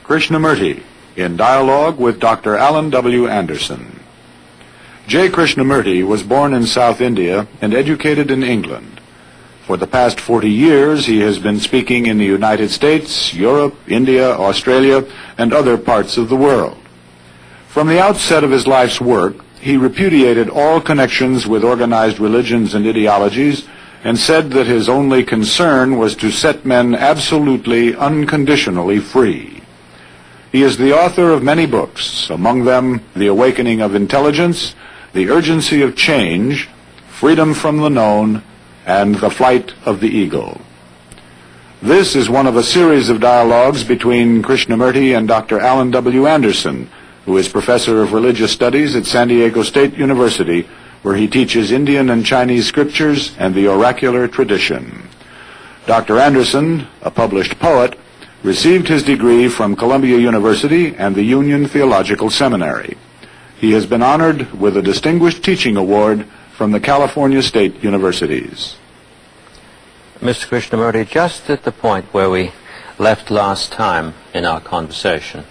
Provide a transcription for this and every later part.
Krishnamurti, in dialogue with Dr. Alan W. Anderson. J. Krishnamurti was born in South India and educated in England. For the past 40 years, he has been speaking in the United States, Europe, India, Australia, and other parts of the world. From the outset of his life's work, he repudiated all connections with organized religions and ideologies and said that his only concern was to set men absolutely, unconditionally free. He is the author of many books, among them The Awakening of Intelligence, The Urgency of Change, Freedom from the Known, and The Flight of the Eagle. This is one of a series of dialogues between Krishnamurti and Dr. Alan W. Anderson, who is professor of religious studies at San Diego State University, where he teaches Indian and Chinese scriptures and the oracular tradition. Dr. Anderson, a published poet, received his degree from Columbia University and the Union Theological Seminary. He has been honored with a Distinguished Teaching Award from the California State Universities. Mr. Krishnamurti, just at the point where we left last time in our conversation,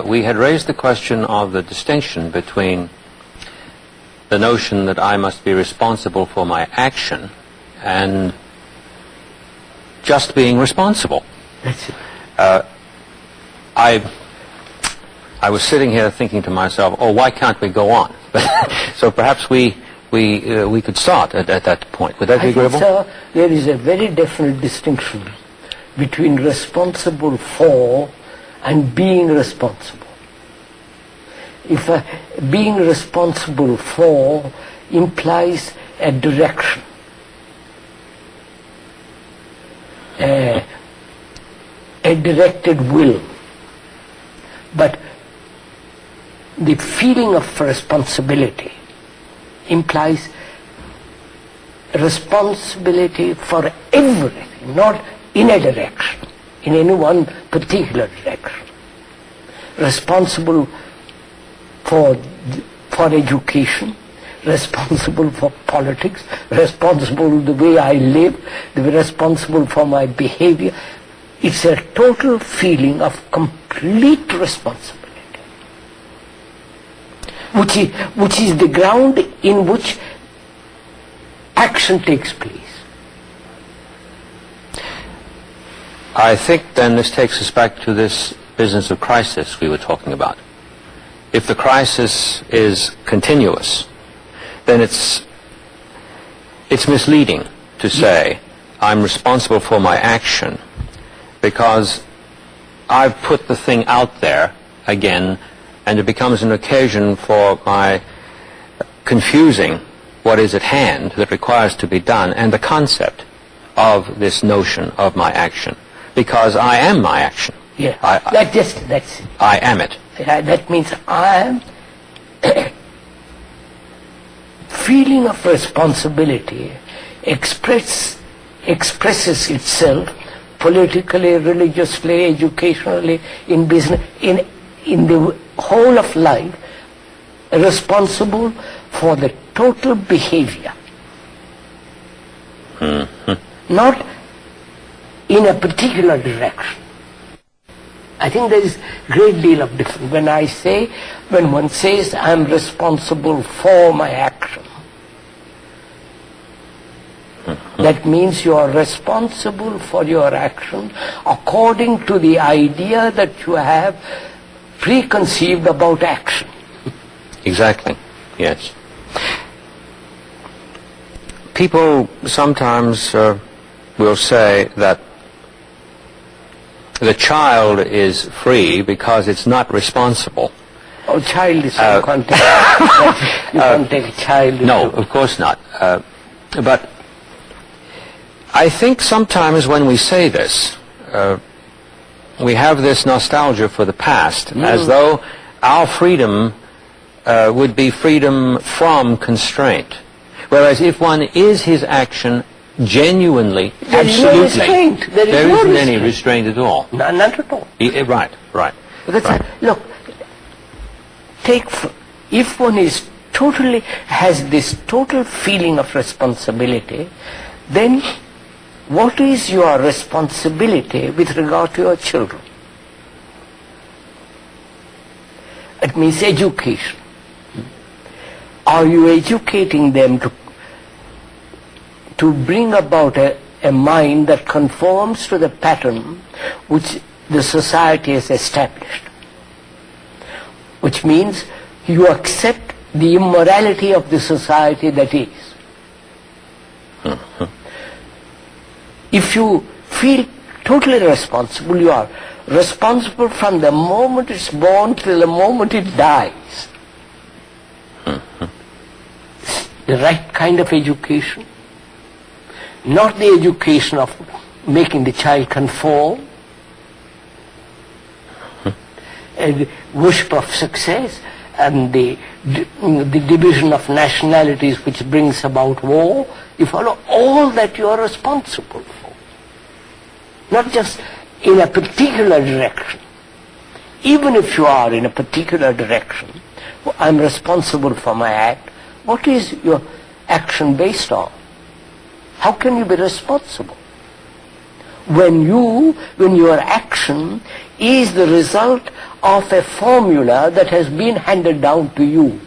we had raised the question of the distinction between the notion that I must be responsible for my action and just being responsible. That's it. I was sitting here thinking to myself, oh, why can't we go on? So perhaps we could start at that point. Would that be agreeable? Sir, there is a very definite distinction between responsible for and being responsible. If being responsible for implies a direction, a directed will, but the feeling of responsibility implies responsibility for everything, not in a direction, in any one particular direction. Responsible for education, responsible for politics, responsible the way I live, responsible for my behavior. It's a total feeling of complete responsibility, which is the ground in which action takes place. I think then this takes us back to this business of crisis we were talking about. If the crisis is continuous, then it's misleading to say I'm responsible for my action because I've put the thing out there again, and it becomes an occasion for my confusing what is at hand that requires to be done and the concept of this notion of my action, because I am my action. Yeah, that's it. I am it. That means I am feeling of responsibility expresses itself politically, religiously, educationally, in business, in the whole of life, responsible for the total behavior. Not in a particular direction. I think there is a great deal of difference. When one says I am responsible for my action, that means you are responsible for your action according to the idea that you have preconceived about action. Exactly, yes. People sometimes will say that the child is free because it's not responsible. Oh, child is you can't take a child. No, of course not. But I think sometimes when we say this, we have this nostalgia for the past, as though our freedom would be freedom from constraint. Whereas if one is his action genuinely, there absolutely, is no restraint. There isn't any restraint at all. Not at all. Right. Look, if one is has this total feeling of responsibility, then what is your responsibility with regard to your children? That means education. Are you educating them to bring about a mind that conforms to the pattern which the society has established? Which means you accept the immorality of the society that is. If you feel totally responsible, you are responsible from the moment it's born till the moment it dies. The right kind of education, not the education of making the child conform, and worship of success, and the division of nationalities which brings about war. You follow all that you are responsible for, not just in a particular direction. Even if you are in a particular direction, I'm responsible for my act. What is your action based on? How can you be responsible when your action is the result of a formula that has been handed down to you?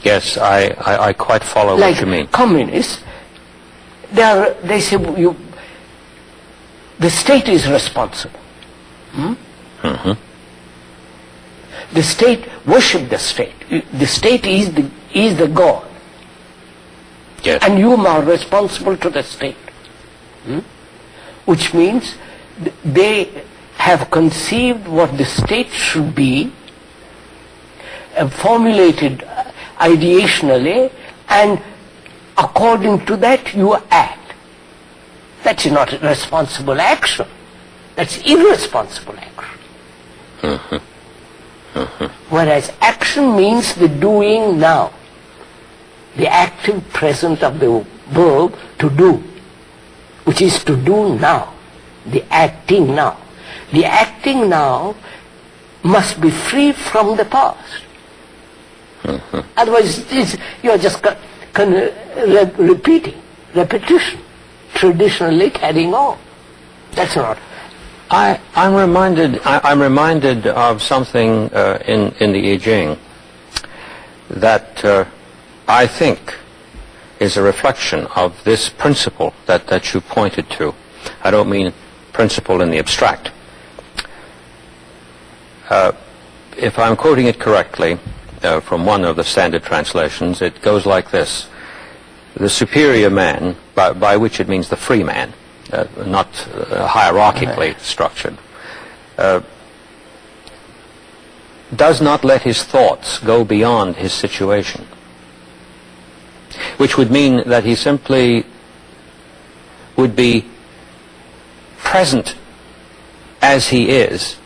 Yes, I quite follow what you mean. Like communists, they say the state is responsible. The state, worship the state. The state is the God. Yes. And you are responsible to the state. Which means they have conceived what the state should be, formulated ideationally, and according to that you act. That's not responsible action. That's irresponsible action. Whereas action means the doing now, the active present of the verb to do, which is to do now, the acting now. The acting now must be free from the past. Otherwise you are just repetition, traditionally carrying on. That's not. I'm reminded of something in the I Ching that I think is a reflection of this principle that you pointed to. I don't mean principle in the abstract. If I'm quoting it correctly from one of the standard translations, it goes like this: the superior man, by which it means the free man, not hierarchically structured, does not let his thoughts go beyond his situation, which would mean that he simply would be present as he is,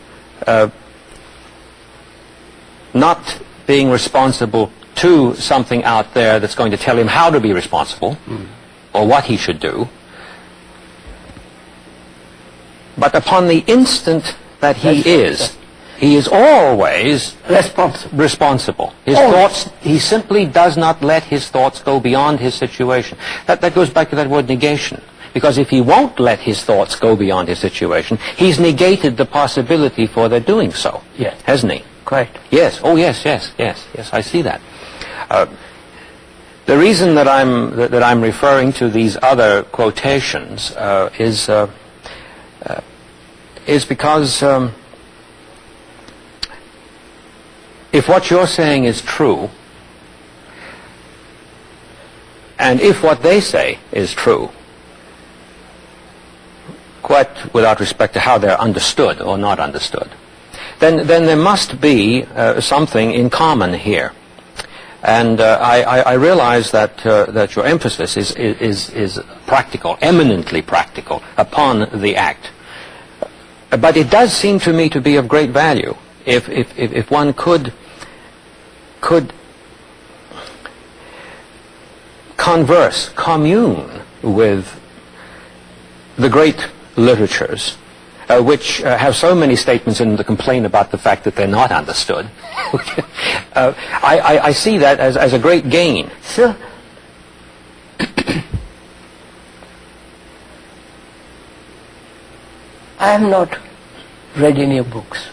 not being responsible to something out there that's going to tell him how to be responsible or what he should do. But upon the instant that he is always responsible. His thoughts, he simply does not let his thoughts go beyond his situation. That goes back to that word negation. Because if he won't let his thoughts go beyond his situation, he's negated the possibility for their doing so. Yes. Hasn't he? Correct. Yes. Oh, yes, I see that. The reason that I'm referring to these other quotations is because if what you're saying is true, and if what they say is true, quite without respect to how they're understood or not understood, then there must be something in common here. And I realize that your emphasis is practical, eminently practical, upon the act. But it does seem to me to be of great value if one could commune with the great literatures, which have so many statements in them that complain about the fact that they're not understood. I see that as a great gain. Sir, I have not read any books.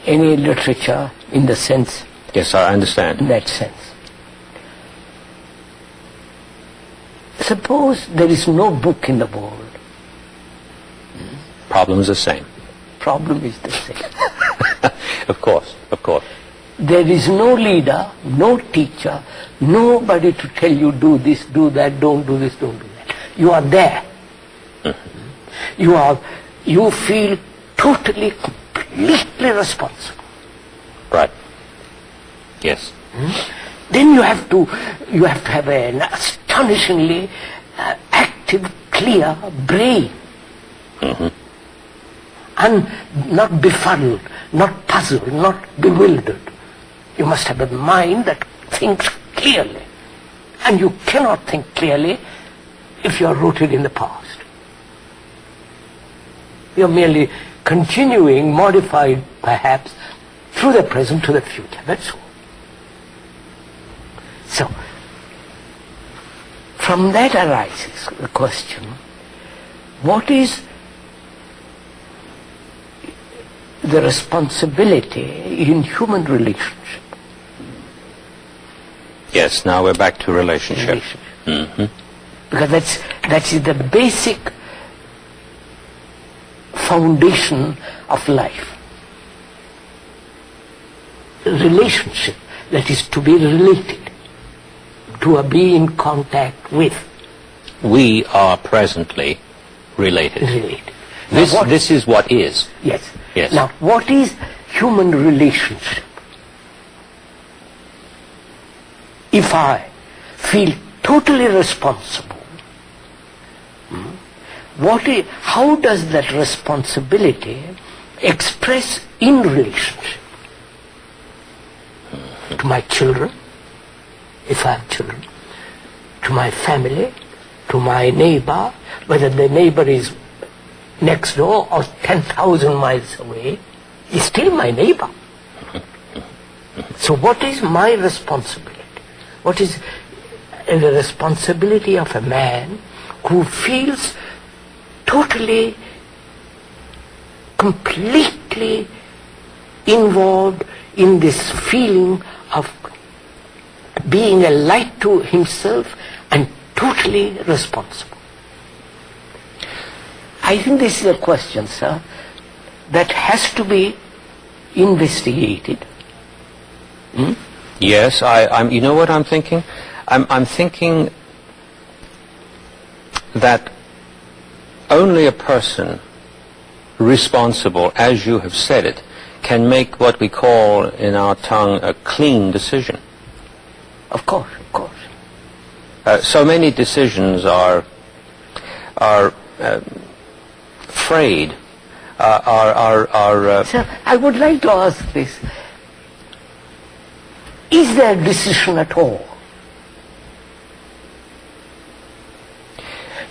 any literature in the sense, Yes, I understand. in that sense. Suppose there is no book in the world. Problem's the same. Problem is the same. Of course, of course. There is no leader, no teacher, nobody to tell you do this, do that, don't do this, don't do that. You are there. You feel totally, completely responsible. Right. Yes. Then you have to have an astonishingly active, clear brain. And not befuddled, not puzzled, not bewildered. You must have a mind that thinks clearly. And you cannot think clearly if you are rooted in the past. You are merely continuing, modified perhaps, through the present to the future. That's all. So, from that arises the question, what is the responsibility in human relationship? Yes, now we're back to relationship. Because that is the basic foundation of life. Relationship, that is to be related, to be in contact with. We are presently related. Related. This is what is. Yes. Yes. Now, what is human relationship? If I feel totally responsible, how does that responsibility express in relationship? To my children, if I have children, to my family, to my neighbor, whether the neighbor is next door or 10,000 miles away, is still my neighbor. So what is my responsibility? What is the responsibility of a man who feels totally, completely involved in this feeling of being a light to himself and totally responsible? I think this is a question, sir, that has to be investigated. Yes, I'm. You know what I'm thinking? I'm thinking that only a person responsible, as you have said it, can make what we call in our tongue a clean decision. Of course, of course. So many decisions are frayed. Sir, I would like to ask this. Is there a decision at all?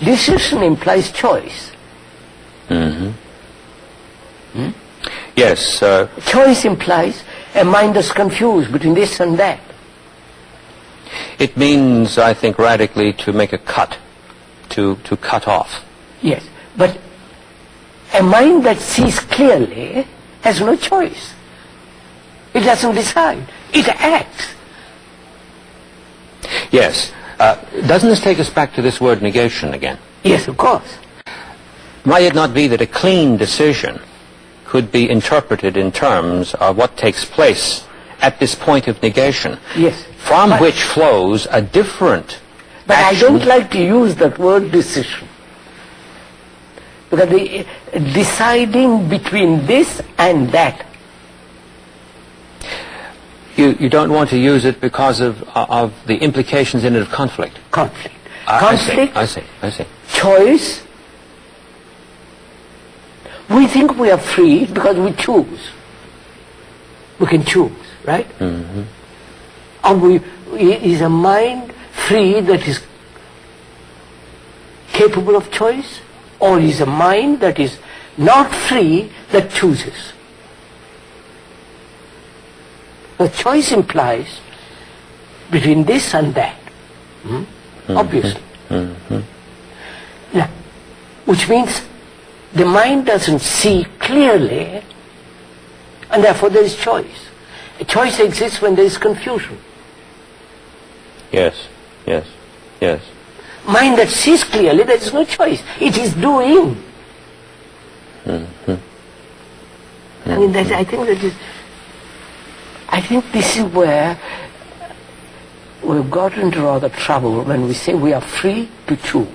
Decision implies choice. Yes. Choice implies a mind that's confused between this and that. It means, I think, radically to make a cut, to cut off. Yes, but a mind that sees clearly has no choice. It doesn't decide. It acts. Yes. Doesn't this take us back to this word negation again? Yes, of course. Might it not be that a clean decision could be interpreted in terms of what takes place at this point of negation? Yes. From which flows a different But action. I don't like to use that word decision. Because deciding between this and that. You don't want to use it because of the implications in it of conflict. Conflict. Conflict. Conflict. I see. Choice. We think we are free because we choose. We can choose, right? Or is a mind free that is capable of choice? Or is a mind that is not free that chooses? The choice implies between this and that. Obviously. Now, which means the mind doesn't see clearly And therefore there is choice. A choice exists when there is confusion. Yes, yes, yes. Mind that sees clearly, there is no choice. It is doing. I mean, I think this is where we've got into rather trouble when we say we are free to choose.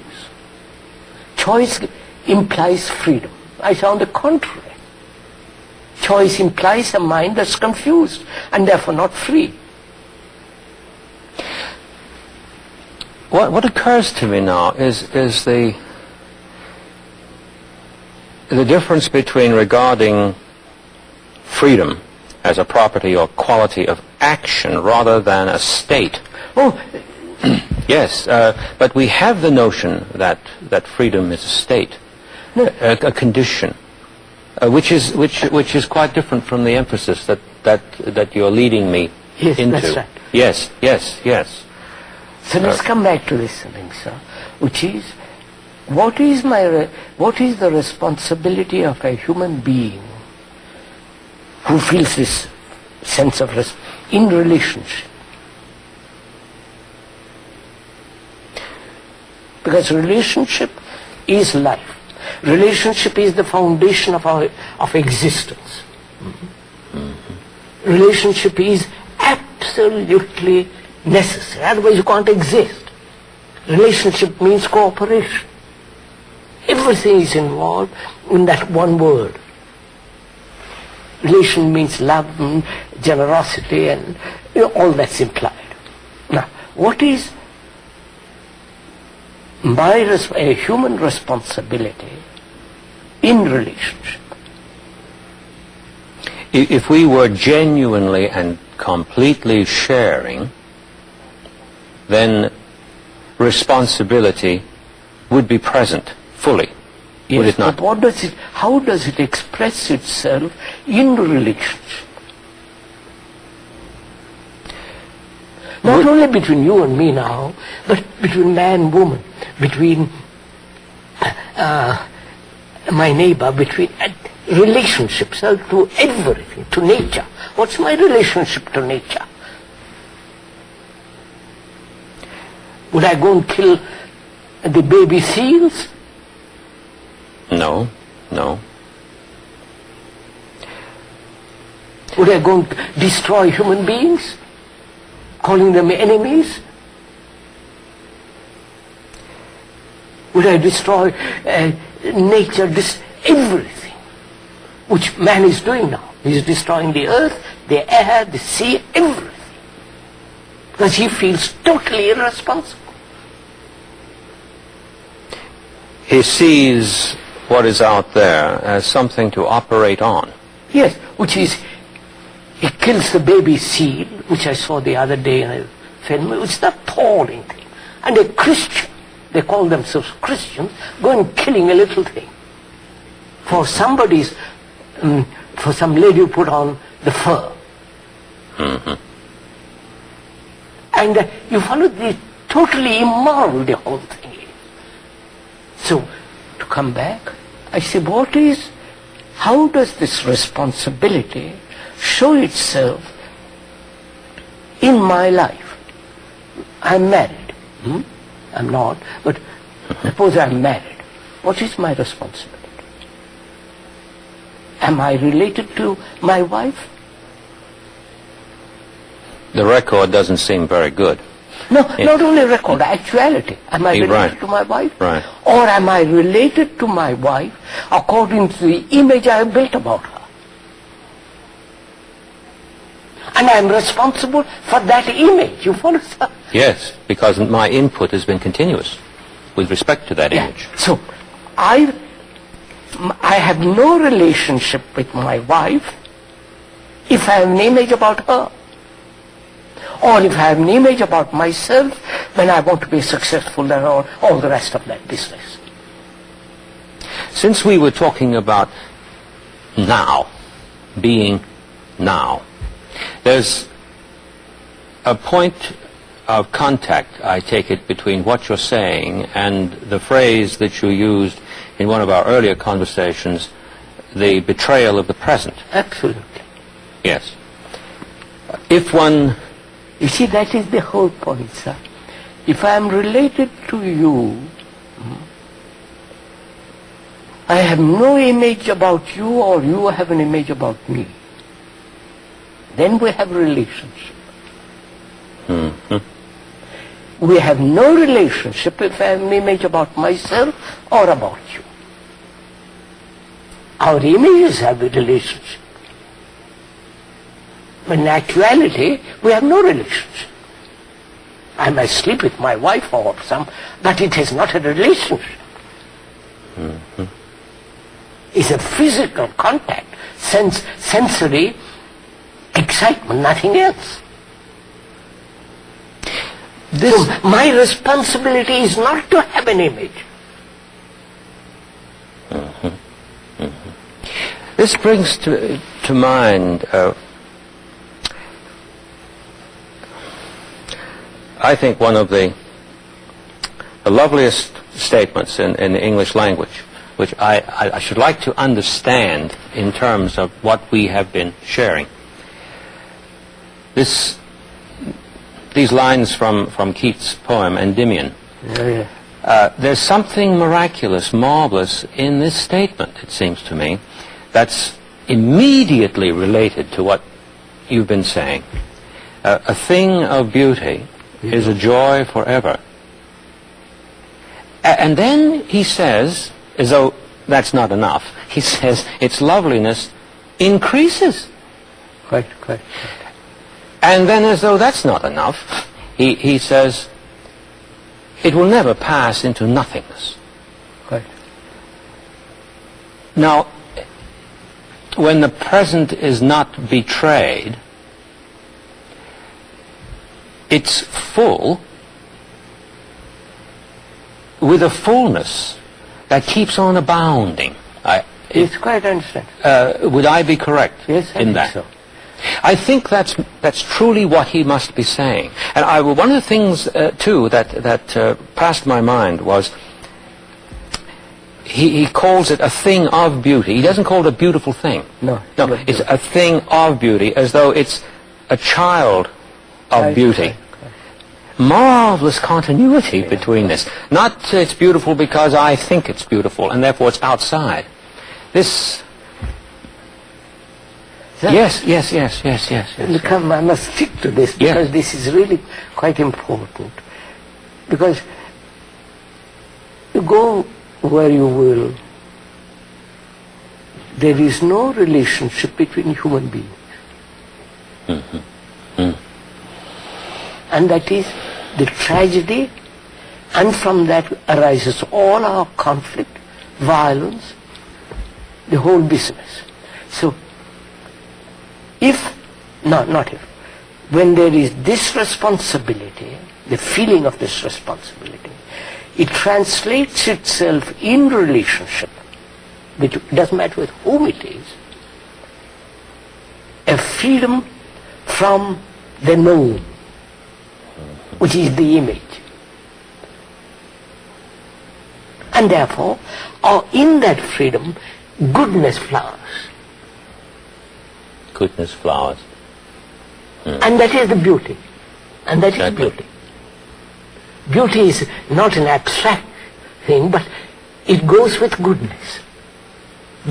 Choice implies freedom. I say on the contrary. Choice implies a mind that's confused and therefore not free. What occurs to me now is the difference between regarding freedom as a property or quality of action rather than a state. Oh, yes, but we have the notion that freedom is a state, a condition, which is quite different from the emphasis that you're leading me yes, into. That's right. Yes, yes, yes. So let's come back to this thing, sir, which is, what is the responsibility of a human being who feels this sense of in relationship? Because relationship is life. Relationship is the foundation of existence. Relationship is absolutely necessary. Otherwise you can't exist. Relationship means cooperation. Everything is involved in that one word. Relation means love and generosity and all that's implied. Now, what is a human responsibility in relationship? If we were genuinely and completely sharing, then responsibility would be present fully, yes, would it not? But how does it express itself in relationship? Not only between you and me now, but between man and woman, between my neighbor, between relationships, to everything, to nature. What's my relationship to nature? Would I go and kill the baby seals? No, no. Would I go and destroy human beings, calling them enemies? Would I destroy nature, everything, which man is doing now? He is destroying the earth, the air, the sea, everything. Because he feels totally irresponsible. He sees what is out there as something to operate on. Yes, which is, he kills the baby seal, which I saw the other day in a film. It's the appalling thing. And a Christian, they call themselves Christians, go and killing a little thing. For somebody's, for some lady who put on the fur. And you follow the totally immoral the whole thing is. So, to come back, I say, how does this responsibility show itself in my life? I'm married. I'm not, but suppose I'm married. What is my responsibility? Am I related to my wife? The record doesn't seem very good. No, not only record, actuality. Am I related to my wife? Right. Or am I related to my wife according to the image I have built about her? And I am responsible for that image. You follow, sir? Yes, because my input has been continuous with respect to that image. So, I have no relationship with my wife if I have an image about her. Or if I have an image about myself when I want to be successful and all the rest of that business. Since we were talking about now, being now, there's a point of contact, I take it, between what you're saying and the phrase that you used in one of our earlier conversations, the betrayal of the present. Absolutely. Yes. If one... You see, that is the whole point, sir. If I am related to you, I have no image about you or you have an image about me. Then we have a relationship. Mm-hmm. We have no relationship if I have an image about myself or about you. Our images have a relationship. But in actuality, we have no relationship. I might sleep with my wife or some, but it is not a relationship. Mm-hmm. It's a physical contact, sensory excitement, nothing else. So my responsibility is not to have an image. Mm-hmm. Mm-hmm. This brings to mind, I think, one of the loveliest statements in the English language, which I should like to understand in terms of what we have been sharing. These lines from Keats' poem Endymion. There's something miraculous, marvelous in this statement, it seems to me, that's immediately related to what you've been saying. A thing of beauty is a joy forever. And then he says, as though that's not enough, he says its loveliness increases. Quite. And then, as though that's not enough, he says it will never pass into nothingness. Right. Now, when the present is not betrayed, it's full with a fullness that keeps on abounding. It's quite understand. Would I be correct in that? So. I think that's truly what he must be saying. And one of the things too that passed my mind was he calls it a thing of beauty. He doesn't call it a beautiful thing. No, it's a thing of beauty, as though it's a child of beauty. Marvelous continuity between this. Not it's beautiful because I think it's beautiful and therefore it's outside. This... Yes. Look, I must stick to this because this is really quite important. Because you go where you will, there is no relationship between human beings. Mm-hmm. Mm. And that is the tragedy, and from that arises all our conflict, violence, the whole business. So, when there is this responsibility, the feeling of this responsibility, it translates itself in relationship, which doesn't matter with whom it is, a freedom from the known, which is the image. And therefore, in that freedom, goodness flowers. Goodness flowers. And that is the beauty. And that is beauty. Beauty is not an abstract thing, but it goes with goodness.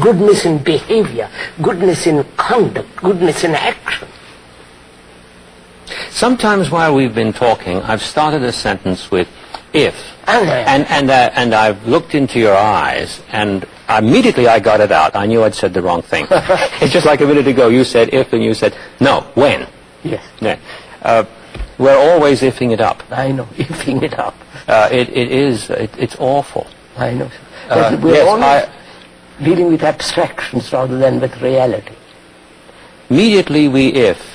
Goodness in behavior, goodness in conduct, goodness in action. Sometimes while we've been talking, I've started a sentence with if. And I've looked into your eyes, and immediately I got it out. I knew I'd said the wrong thing. It's just like a minute ago, you said if, and you said no, when. Yes. Yeah. We're always ifing it up. I know, ifing it up. It's awful. I know. We're always dealing with abstractions rather than with reality. Immediately we if.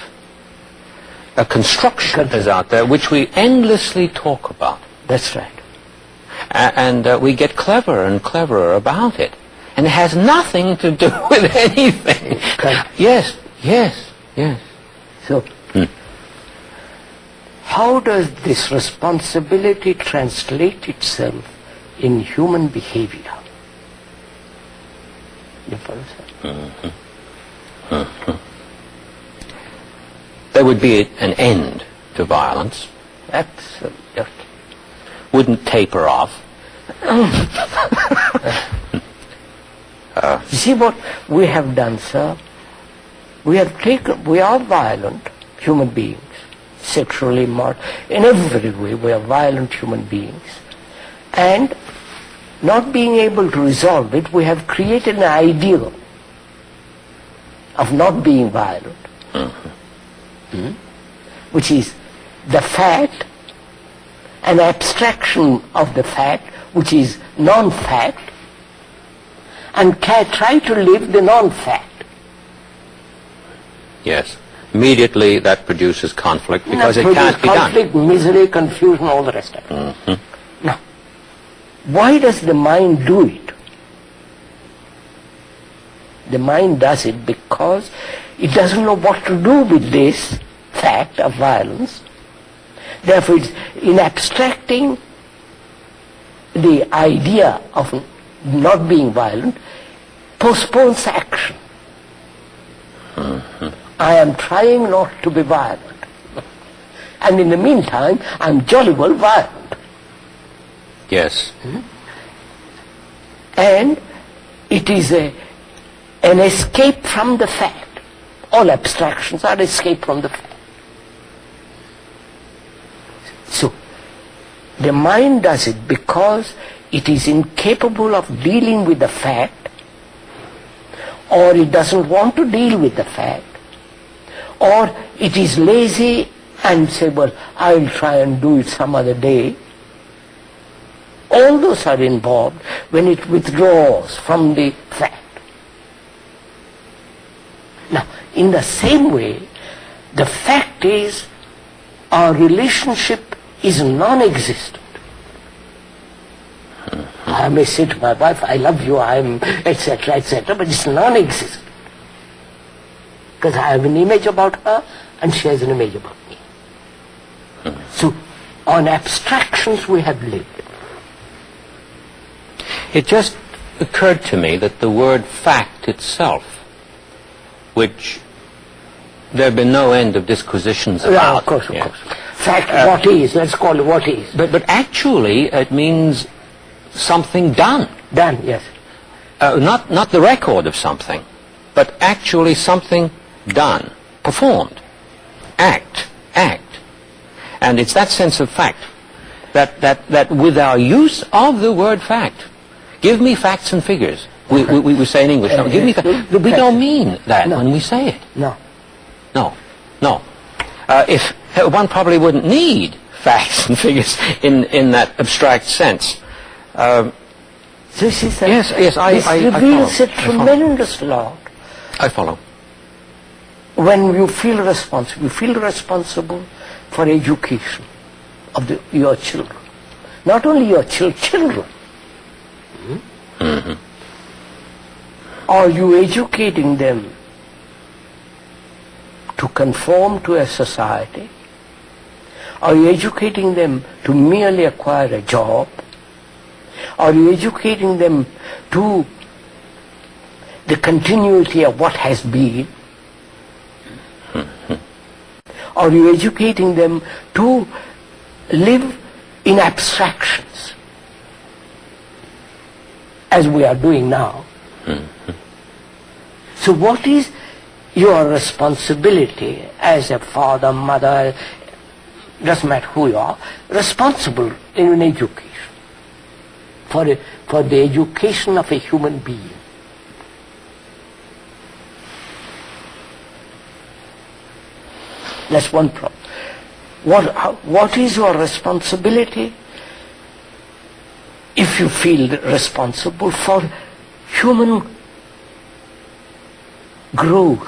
A construction is out there which we endlessly talk about. That's right. And we get cleverer and cleverer about it. And it has nothing to do with anything. Yes. So, how does this responsibility translate itself in human behavior? You understand? there would be an end to violence. Absolutely. Wouldn't taper off. You see what we have done, sir? We are violent human beings, sexually, in every way we are violent human beings. And not being able to resolve it, we have created an ideal of not being violent, which is the fact, an abstraction of the fact, which is non-fact, and try to live the non-fact. Yes. Immediately that produces conflict because it can't be done. Conflict, misery, confusion, all the rest of it. Now, why does the mind do it? The mind does it because it doesn't know what to do with this fact of violence. Therefore, it's in abstracting the idea of not being violent, postpones action. I am trying not to be violent. And in the meantime, I'm jolly well violent. Yes. And it is an escape from the fact. All abstractions are escape from the fact. So, the mind does it because it is incapable of dealing with the fact, or it doesn't want to deal with the fact, or it is lazy and say, well, I'll try and do it some other day. All those are involved when it withdraws from the fact. Now, in the same way, the fact is our relationship is non-existent. I may say to my wife, I love you, I'm etc., etc., but it's non-existent. Because I have an image about her and she has an image about me. So, on abstractions we have lived. It just occurred to me that the word fact itself, which there have been no end of disquisitions about. Yeah, of course. Fact, what is, let's call it what is. But actually it means something done. Done, yes. Not the record of something, but actually something done, performed, act. And it's that sense of fact that with our use of the word fact, give me facts and figures. We say in English, give me facts. We don't mean that when we say it. No. If one probably wouldn't need facts and figures in that abstract sense. So she said, yes, I reveals follow. a tremendous lot. I follow. When you feel responsible for education of your children. Not only your children. Are you educating them to conform to a society? Are you educating them to merely acquire a job? Are you educating them to the continuity of what has been? Are you educating them to live in abstractions, as we are doing now? So what is your responsibility as a father, mother, doesn't matter who you are, responsible in an education, for the education of a human being? That's one problem. What is your responsibility if you feel responsible for human growth,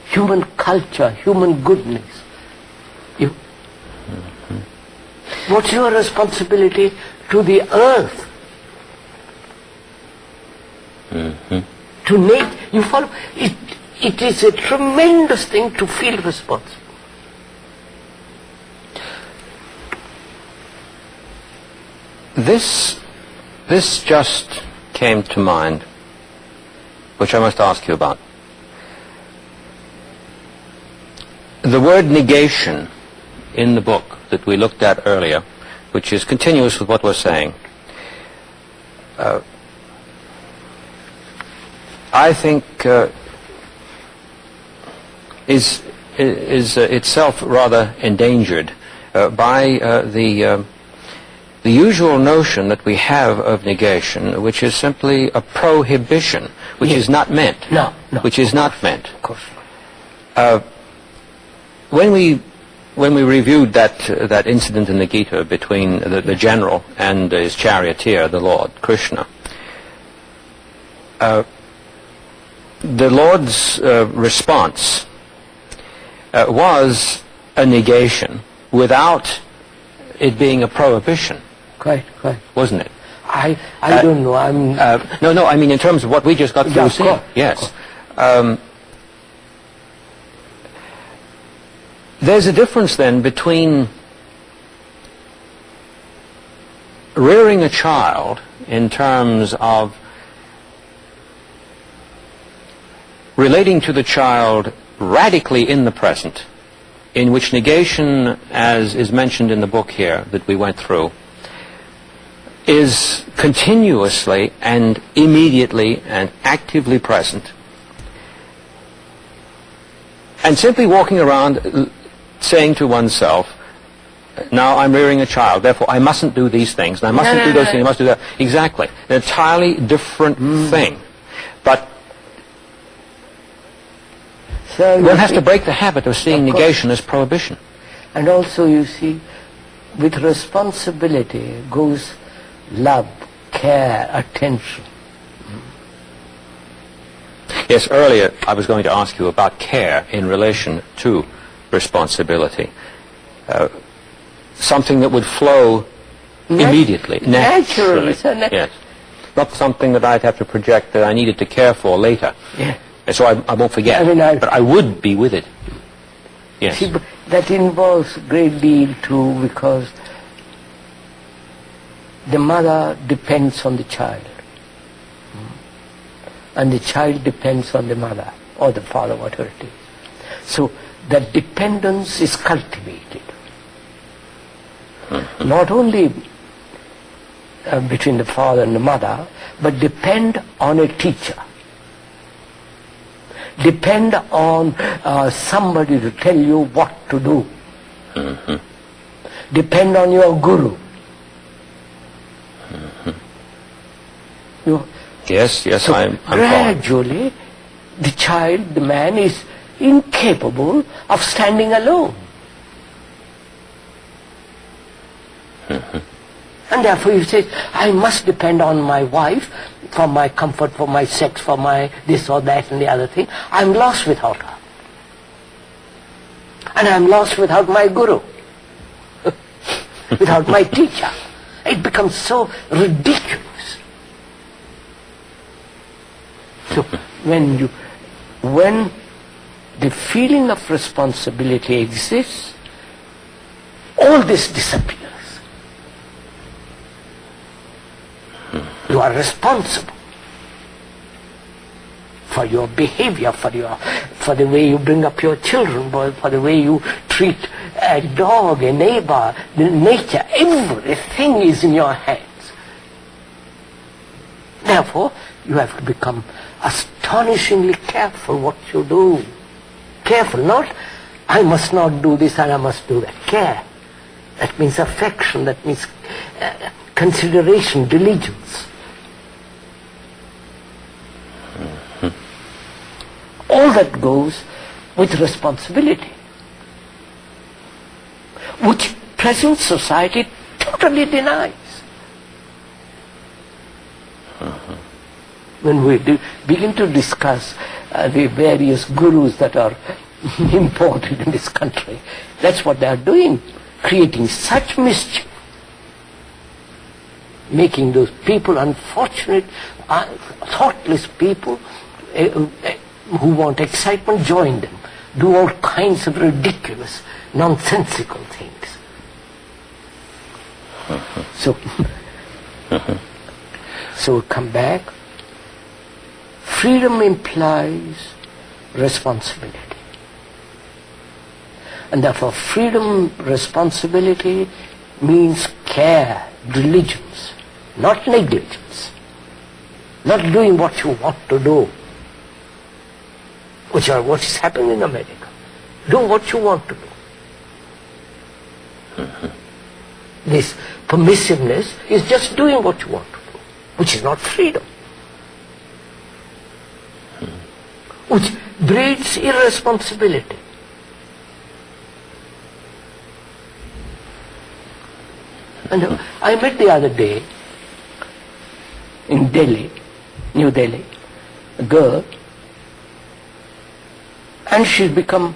human culture, human goodness? What's your responsibility to the earth? To nature? You follow? It is a tremendous thing to feel responsible. This just came to mind, which I must ask you about. The word negation in the book that we looked at earlier, which is continuous with what we're saying, I think is itself rather endangered by the usual notion that we have of negation, which is simply a prohibition, which is not meant. No. Which is not meant. Of course not. When we reviewed that incident in the Gita between the general and his charioteer, the Lord Krishna, the Lord's response was a negation without it being a prohibition. Quite. Wasn't it? I don't know. No. I mean, in terms of what we just got through saying. Yes. There's a difference then between rearing a child in terms of relating to the child radically in the present, in which negation, as is mentioned in the book here that we went through, is continuously and immediately and actively present, and simply walking around saying to oneself, now I'm rearing a child, therefore I mustn't do these things, and I mustn't do those things, I must do that. Exactly. An entirely different thing. But so one has to break the habit of seeing negation as prohibition. And also, you see, with responsibility goes love, care, attention. Yes, earlier I was going to ask you about care in relation to responsibility. Something that would flow immediately, naturally. Yes. Not something that I'd have to project that I needed to care for later. Yeah. And so I won't forget. But I would be with it. Yes. See, that involves a great deal too, because the mother depends on the child. And the child depends on the mother or the father, whatever it is. So that dependence is cultivated. Not only between the father and the mother, but depend on a teacher. Depend on somebody to tell you what to do. Depend on your guru. Yes, so I'm gradually the child, the man, is incapable of standing alone. And therefore he says, I must depend on my wife for my comfort, for my sex, for my this or that and the other thing. I'm lost without her. And I'm lost without my guru, without my teacher. It becomes so ridiculous. So when the feeling of responsibility exists, all this disappears. You are responsible for your behavior, for the way you bring up your children, for the way you treat a dog, a neighbor, the nature. Everything is in your hands. Therefore, you have to become astonishingly careful what you do. Careful, not I must not do this and I must do that. Care. That means affection, that means consideration, diligence. All that goes with responsibility, which present society totally denies. When we begin to discuss the various gurus that are imported in this country, that's what they are doing, creating such mischief, making those people unfortunate, thoughtless people who want excitement, join them, do all kinds of ridiculous, nonsensical things. So come back. Freedom implies responsibility. And therefore freedom, responsibility means care, diligence, not negligence, not doing what you want to do, which are what is happening in America. Do what you want to do. This permissiveness is just doing what you want to do, which is not freedom, which breeds irresponsibility. And I met the other day in Delhi, New Delhi, a girl, and she's become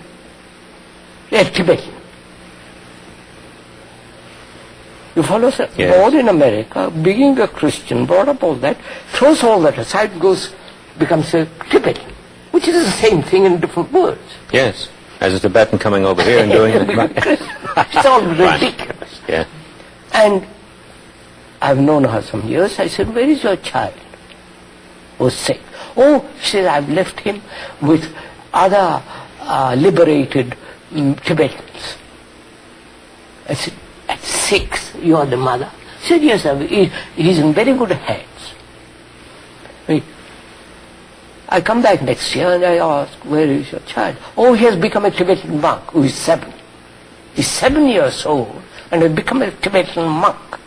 a Tibetan. You follow, sir? Yes. Born in America, being a Christian, brought up all that, throws all that aside, becomes a Tibetan, which is the same thing in different words. Yes, as a Tibetan coming over here and doing it. It's all ridiculous. Yeah. And I've known her some years. I said, where is your child? Was sick. Oh, she said, I've left him with other liberated Tibetans. I said, at 6, you are the mother? She said, yes, he's in very good hands. I come back next year and I ask, where is your child? Oh, he has become a Tibetan monk who is 7. He's 7 years old and has become a Tibetan monk.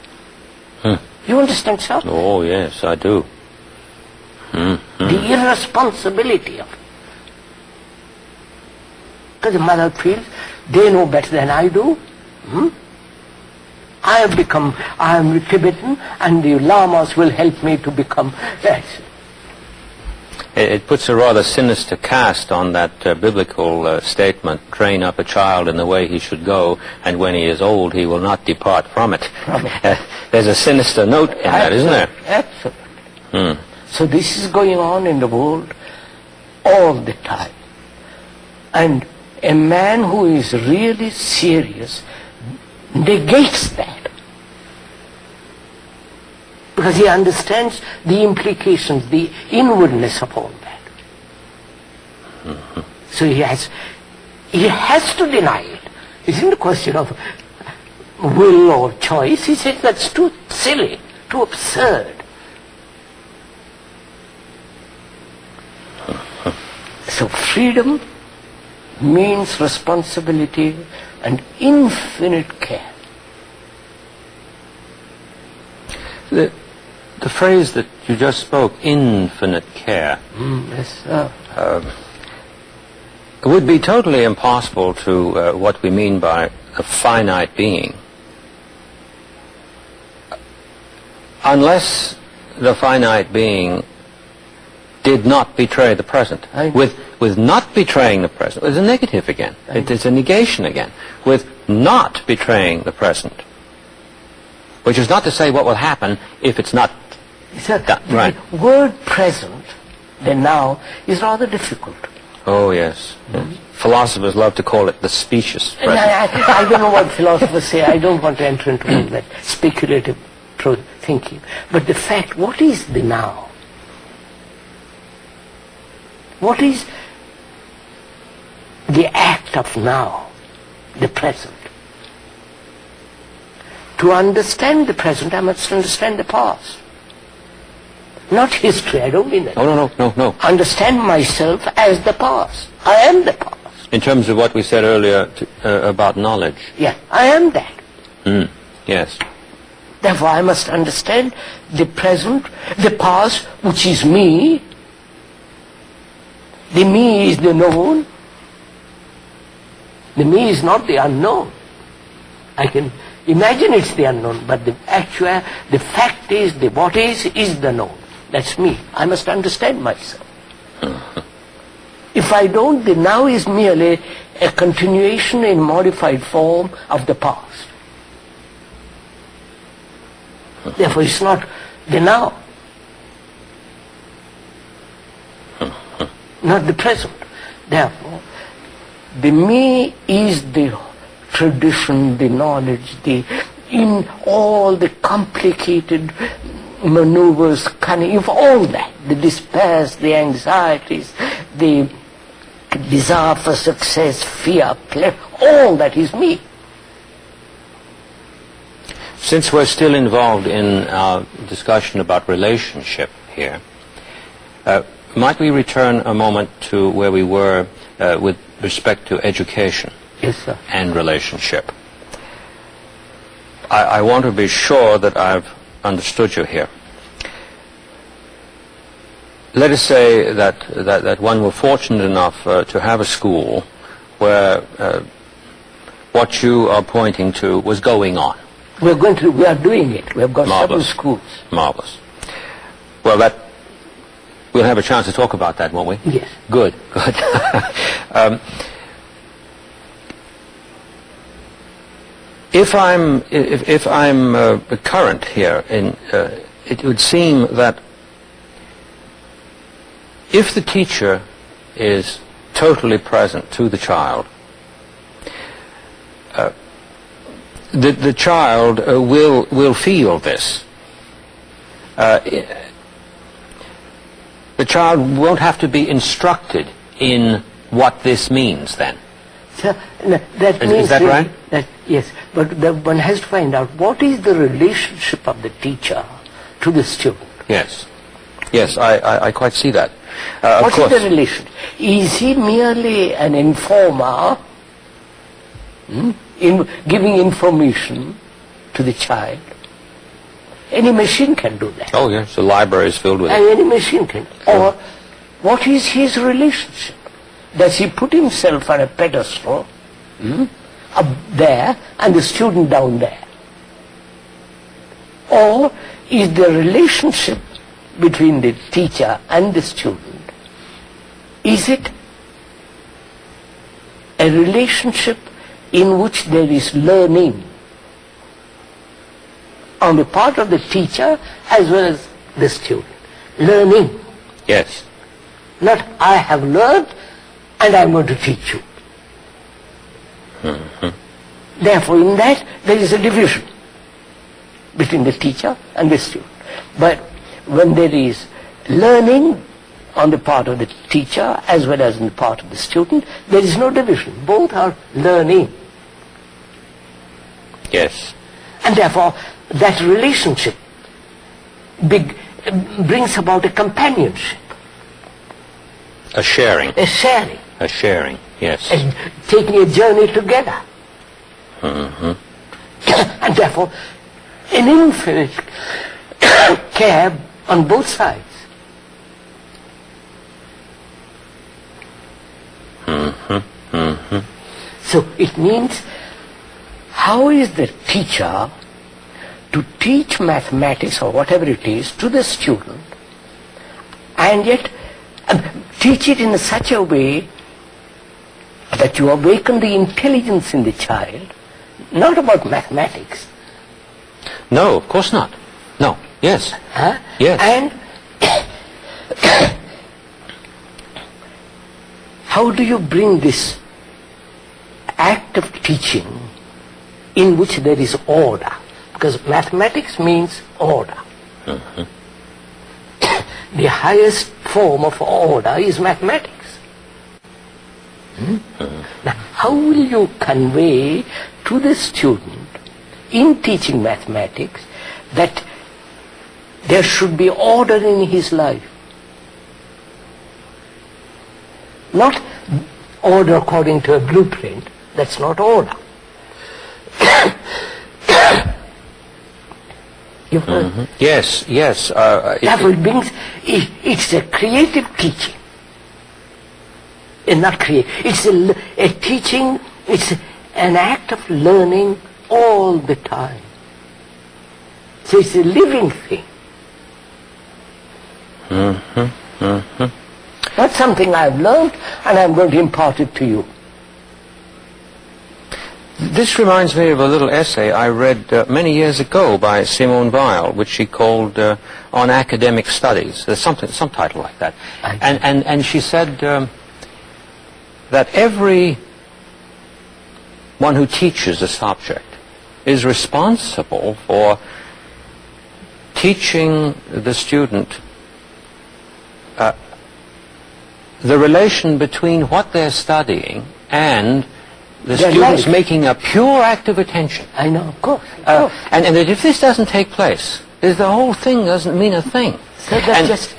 You understand, sir? Oh, yes, I do. The irresponsibility of it. Because the mother feels they know better than I do. I am Tibetan, and the lamas will help me to become that. It puts a rather sinister cast on that biblical statement, train up a child in the way he should go, and when he is old he will not depart from it. There's a sinister note in that, isn't there? Absolutely. So this is going on in the world all the time. And a man who is really serious negates that, because he understands the implications, the inwardness of all that. So he has to deny it. It isn't a question of will or choice. He says that's too silly, too absurd. So freedom means responsibility and infinite care. The phrase that you just spoke, infinite care, Yes, sir. it would be totally impossible to what we mean by a finite being, unless the finite being did not betray the present. With not betraying the present, it's a negative again. It's a negation again. With not betraying the present, which is not to say what will happen if it's not done. Right. The word present, the now, is rather difficult. Oh, yes. Philosophers love to call it the specious And present. I don't know what philosophers say. I don't want to enter into all that speculative thinking. But the fact, what is the now? What is the act of now, the present? To understand the present, I must understand the past. Not history, I don't mean that. No. Understand myself as the past. I am the past. In terms of what we said earlier about knowledge. Yeah, I am that. Yes. Therefore, I must understand the present, the past, which is me. The me is the known. The me is not the unknown. I can imagine it's the unknown, but the fact is, the what is the known. That's me. I must understand myself. If I don't, the now is merely a continuation in modified form of the past. Therefore, it's not the now, not the present. Therefore, the me is the tradition, the knowledge, in all the complicated maneuvers, cunning, of all that, the despairs, the anxieties, the desire for success, fear, pleasure, all that is me. Since we're still involved in our discussion about relationship here, might we return a moment to where we were with respect to education? Yes, sir. And relationship. I want to be sure that I've understood you here. Let us say that one were fortunate enough to have a school where what you are pointing to was going on. We are doing it. We have got several schools. Marvelous. Well, we'll have a chance to talk about that, won't we? Yes. Good. If I'm current here, it would seem that if the teacher is totally present to the child, the child will feel this. The child won't have to be instructed in what this means then. Sir, that means is that right? Yes, but one has to find out what is the relationship of the teacher to the student. Yes. Yes, I quite see that. What is the relation? Is he merely an informer in giving information to the child? Any machine can do that. Oh yes, the library is filled with it. And any machine can. Or what is his relationship? Does he put himself on a pedestal up there and the student down there? Or is the relationship between the teacher and the student, is it a relationship in which there is learning on the part of the teacher as well as the student? Learning. Yes. Not I have learned and I'm going to teach you. Therefore, in that there is a division between the teacher and the student. But when there is learning on the part of the teacher as well as on the part of the student, there is no division. Both are learning. Yes. And therefore, that relationship brings about a companionship. A sharing. A sharing. A sharing, yes. And taking a journey together. And therefore, an infinite care on both sides. So it means, how is the teacher to teach mathematics or whatever it is to the student, and yet teach it in such a way that you awaken the intelligence in the child, not about mathematics. No, of course not. No. Yes. Yes. And how do you bring this act of teaching in which there is order? Because mathematics means order. The highest form of order is mathematics. Now, how will you convey to the student in teaching mathematics that there should be order in his life? Not order according to a blueprint. That's not order. You've heard? Yes, yes. Therefore, it's a creative teaching. It's not creative. It's a teaching. It's an act of learning all the time. So it's a living thing. Not something I've learned and I'm going to impart it to you. This reminds me of a little essay I read many years ago by Simone Weil, which she called On Academic Studies. There's some title like that. And she said that every one who teaches a subject is responsible for teaching the student the relation between what they're studying and the Their students life. making a pure act of attention. I know, of course. Of course. And that if this doesn't take place, the whole thing doesn't mean a thing. So that's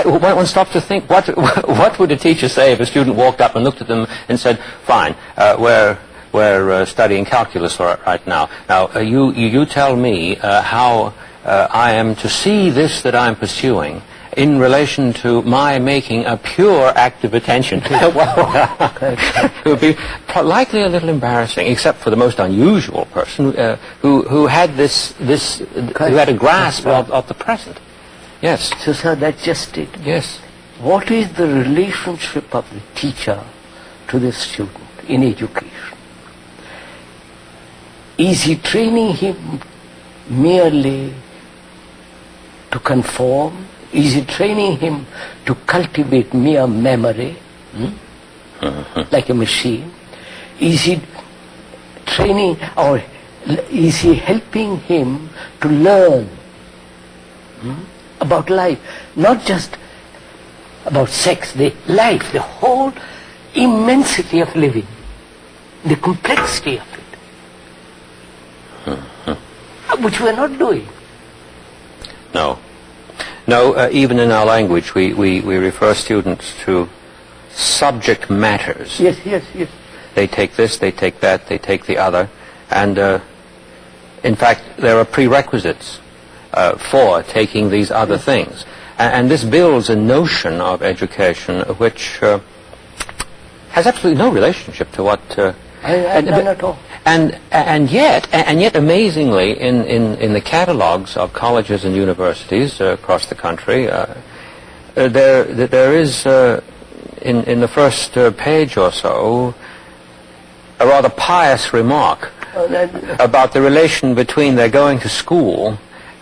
one stops to think, what would a teacher say if a student walked up and looked at them and said, fine, we're studying calculus right now. Now, you tell me how I am to see this that I'm pursuing in relation to my making a pure act of attention. Well, it would be likely a little embarrassing, except for the most unusual person who had who had a grasp of the present. Yes. So, sir, that's just it. Yes. What is the relationship of the teacher to the student in education? Is he training him merely to conform? Is he training him to cultivate mere memory, like a machine? Is he training, or is he helping him to learn about life? Not just about sex, the life, the whole immensity of living, the complexity of it, which we are not doing. No. No, even in our language, we refer students to subject matters. Yes, yes, yes. They take this, they take that, they take the other. And, in fact, there are prerequisites for taking these other things. And this builds a notion of education which has absolutely no relationship to what... None at all. And yet, amazingly, in the catalogs of colleges and universities across the country, there is in the first page or so a rather pious remark about the relation between their going to school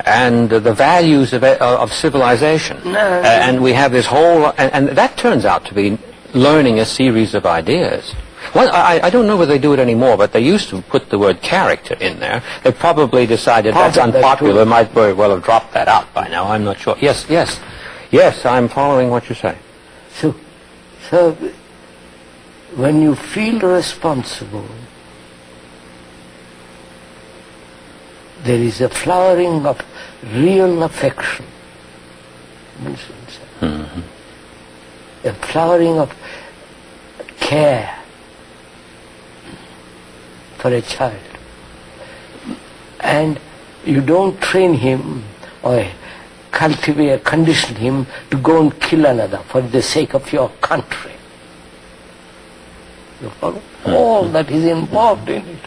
and the values of civilization. And we have this whole, and that turns out to be learning a series of ideas. Well, I don't know whether they do it anymore, but they used to put the word character in there. They probably decided that's unpopular. They might very well have dropped that out by now. I'm not sure. Yes, yes. Yes, I'm following what you say. So when you feel responsible, there is a flowering of real affection. Mm-hmm. A flowering of care for a child. And you don't train him or cultivate, condition him to go and kill another for the sake of your country. You follow? Mm-hmm. All that is involved in it.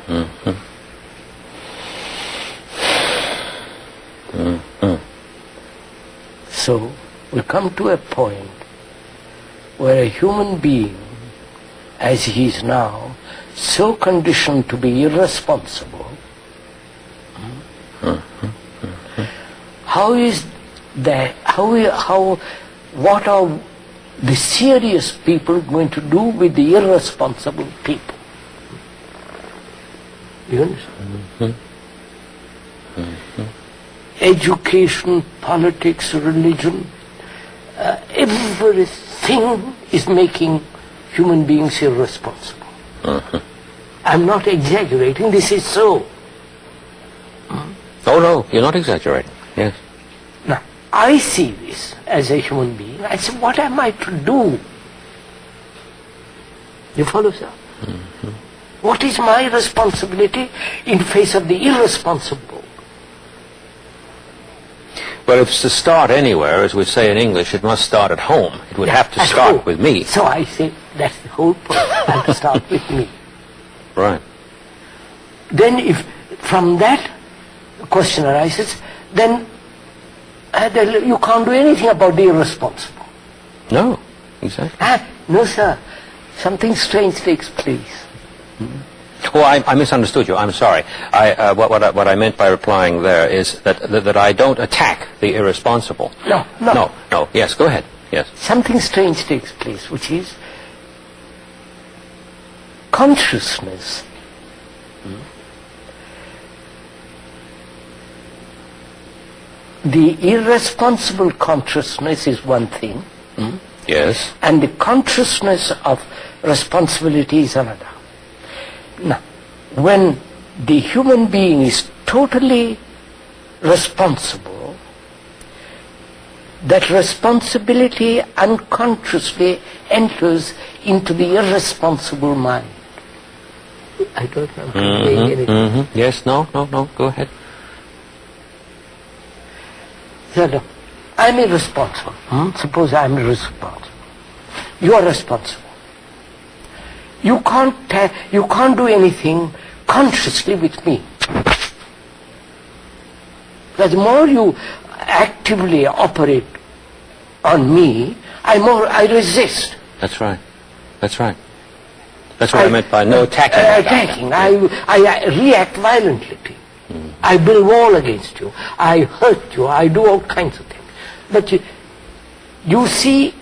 Mm-hmm. Mm-hmm. So we come to a point where a human being, as he is now, so conditioned to be irresponsible, how is that, what are the serious people going to do with the irresponsible people? You understand? Education, politics, religion, everything is making human beings irresponsible. I'm not exaggerating, this is so. Oh no, you're not exaggerating. Yes. Now, I see this as a human being. I say, what am I to do? You follow, sir? What is my responsibility in face of the irresponsible? Well, if it's to start anywhere, as we say in English, it must start at home. It would have to start with me. So I say, that's the whole point. I have to start with me. Right. Then if from that question arises, then you can't do anything about the irresponsible. No, exactly. No, sir. Something strange takes place. Well, I misunderstood you. I'm sorry. What I meant by replying there is that I don't attack the irresponsible. No. No. Yes, go ahead. Yes. Something strange takes place, which is consciousness. the irresponsible consciousness is one thing, Yes. and the consciousness of responsibility is another. Now, when the human being is totally responsible, that responsibility unconsciously enters into the irresponsible mind. I don't know if I'm conveying anything. Yes, no, go ahead. So, look, I'm irresponsible. Suppose I'm irresponsible. You are responsible. You can't do anything consciously with me. But the more you actively operate on me, I resist. That's right. That's right. That's what I meant by no attacking. Attacking. I react violently to you. I build wall against you. I hurt you. I do all kinds of things. But you see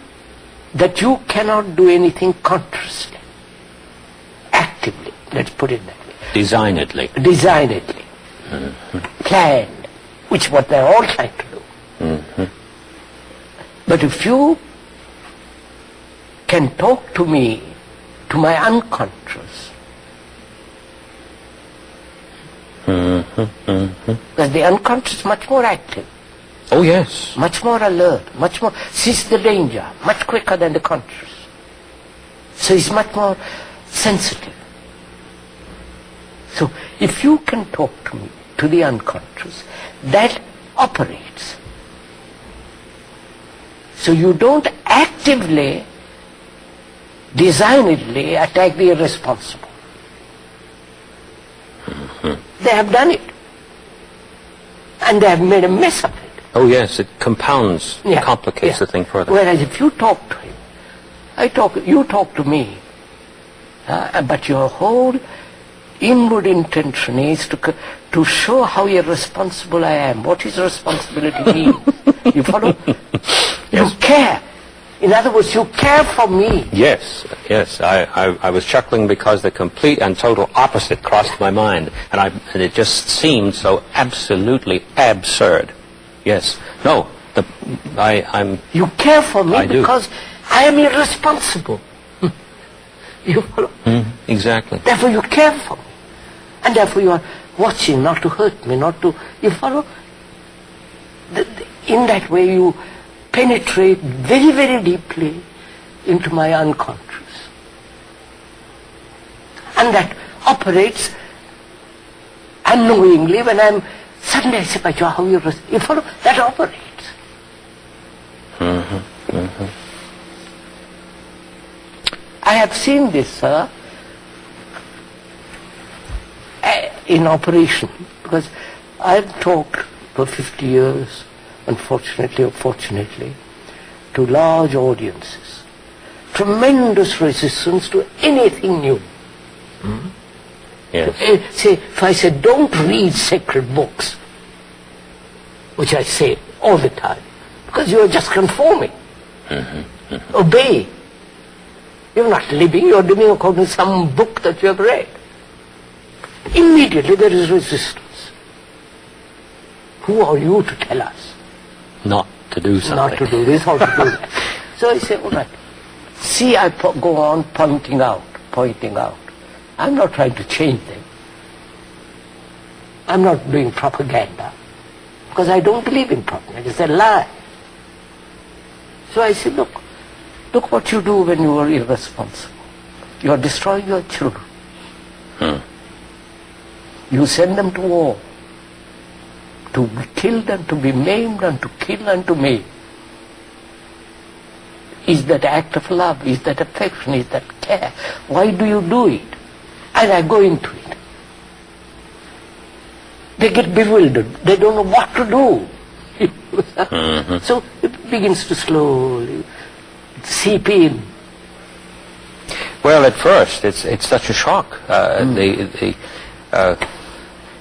that you cannot do anything consciously, actively. Let's put it that way. Designedly. Designedly. Planned. Which is what they're all trying to do. But if you can talk to me, to my unconscious, because the unconscious is much more active, Oh, yes. much more alert, much more sees the danger, much quicker than the conscious. So it's much more sensitive. So if you can talk to me, to the unconscious, that operates. So you don't actively, designedly attack the irresponsible. They have done it. And they have made a mess of it. Oh, yes, it compounds, complicates the thing further. Whereas if you talk to him, you talk to me, but your whole inward intention is to show how irresponsible I am. What is responsibility mean? You follow? You care. In other words, you care for me. Yes, yes. I was chuckling because the complete and total opposite crossed my mind, and it just seemed so absolutely absurd. Yes. No. I'm. You care for me I do. because I am irresponsible. You follow? Exactly. Therefore you care for me. And therefore you are watching not to hurt me, not to... You follow? In that way you penetrate very, very deeply into my unconscious. And that operates unknowingly when I'm... Suddenly I say, but how you follow? That operates. I have seen this, sir, in operation, because I've talked for 50 years, unfortunately or fortunately, to large audiences. Tremendous resistance to anything new. Yes. Say, if I say, don't read sacred books, which I say all the time, because you are just conforming. Obey. You're not living, you're living according to some book that you have read. Immediately there is resistance. Who are you to tell us? Not to do something. Not to do this or to do that. So I say, all right. See, I go on pointing out. I'm not trying to change them. I'm not doing propaganda. Because I don't believe in propaganda. It's a lie. So I say, look what you do when you are irresponsible. You are destroying your children. You send them to war. To be killed and to be maimed and to kill and to maim. Is that act of love? Is that affection? Is that care? Why do you do it? And I go into it. They get bewildered. They don't know what to do. So it begins to slowly seep in. Well, at first, it's such a shock.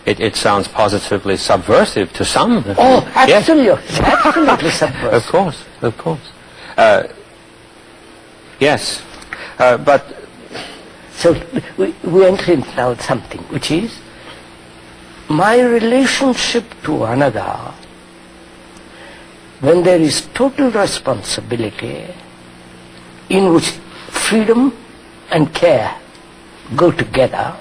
It sounds positively subversive to some. Oh, absolutely. Yes. Absolutely subversive. Of course. Yes. But... So we enter into now something, which is my relationship to another when there is total responsibility in which freedom and care go together,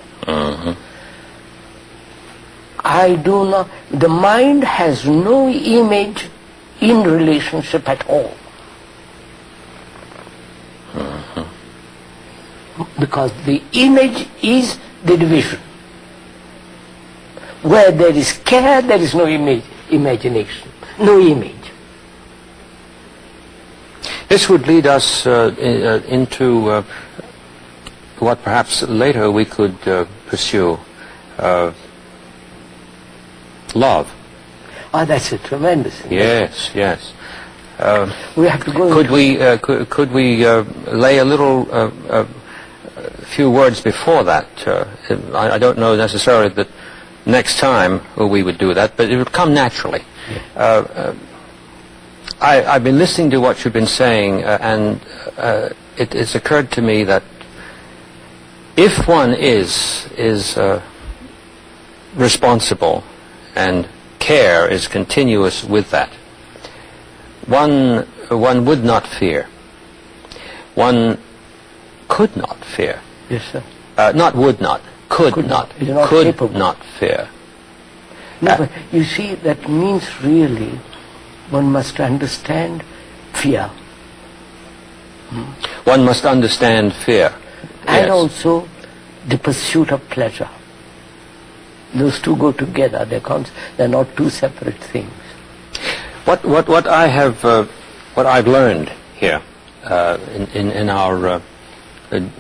I do not, the mind has no image in relationship at all. Because the image is the division. Where there is care, there is no imagination, no image. This would lead us into what perhaps later we could pursue, love. Oh, that's a tremendous thing. Yes, yes. We have to go. Could we lay a little few words before that? I don't know necessarily that next time we would do that, but it would come naturally. Yeah. I've been listening to what you've been saying, and it's occurred to me that if one is responsible and care is continuous with that, one would not fear. One could not fear. Yes, sir. Not would not. Could not. Could capable. not fear. No, but you see, that means really one must understand fear. One must understand fear. And Yes. also the pursuit of pleasure. Those two go together. They're not two separate things. What I've learned here in our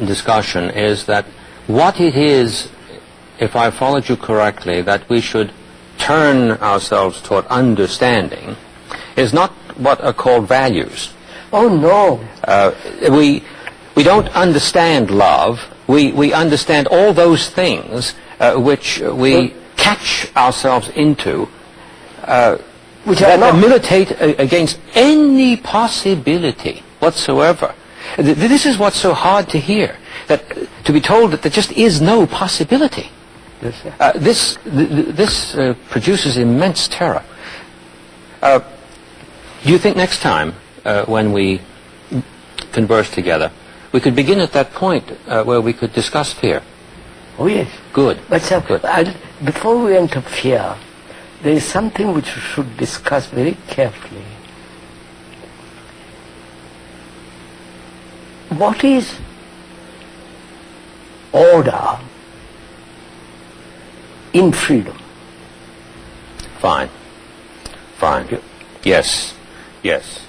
discussion is that what it is, if I followed you correctly, that we should turn ourselves toward understanding is not what are called values. Oh no. We don't understand love. We understand all those things which we catch ourselves into, Which that are not. militate against any possibility whatsoever. This is what's so hard to hear, that to be told that there just is no possibility. Yes, sir. This produces immense terror. Do you think next time when we converse together, we could begin at that point where we could discuss fear? Oh yes. Good. But sir, Good. before we enter fear, there is something which we should discuss very carefully. What is order in freedom? Fine. Fine. Yes. Yes.